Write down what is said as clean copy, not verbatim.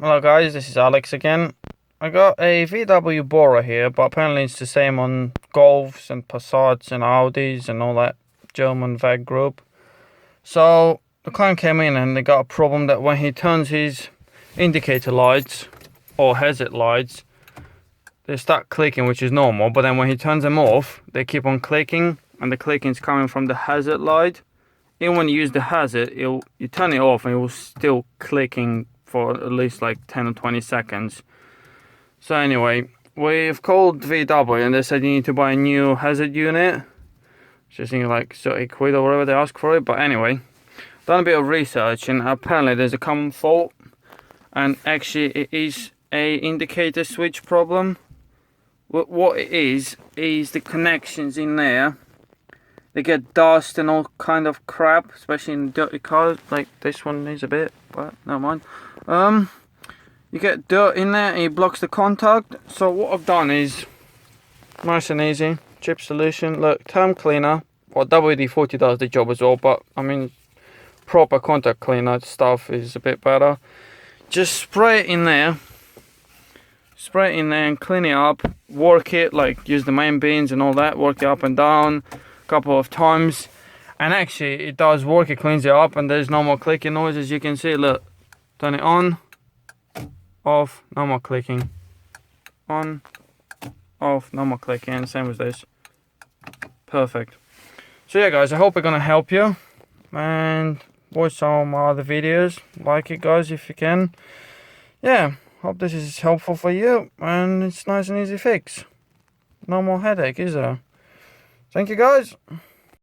Hello guys, this is Alex again. I got a VW Bora here, but apparently it's the same on Golfs and Passats and Audis and all that German VAG group. So the client came in and they got a problem that when he turns his indicator lights or hazard lights, they start clicking, which is normal, but then when he turns them off, they keep on clicking, and the clicking is coming from the hazard light. Even when you use the hazard, you turn it off and it will still clicking for at least like 10 or 20 seconds. So anyway, we've called VW and they said you need to buy a new hazard unit, which is like 30 quid or whatever they ask for it. But anyway, done a bit of research and apparently there's a common fault, and actually it is a indicator switch problem. What it is the connections in there, they get dust and all kind of crap, especially in dirty cars. Like this one needs a bit, but never mind. You get dirt in there and it blocks the contact. So what I've done is nice and easy, cheap solution. Look, term cleaner, or WD-40 does the job as well, but I mean proper contact cleaner stuff is a bit better. Just spray it in there and clean it up. Work it, like use the main beans and all that, work it up and down a couple of times, and actually it does work. It cleans it up and there's no more clicking noise, as you can see. Look, turn it on, off, no more clicking, on, off, no more clicking, same as this. Perfect. So yeah guys, I hope it's gonna help you, and watch some of my other videos. Like it guys if you can. Yeah, hope this is helpful for you, and it's nice and easy fix. No more headache, is there? Thank you guys.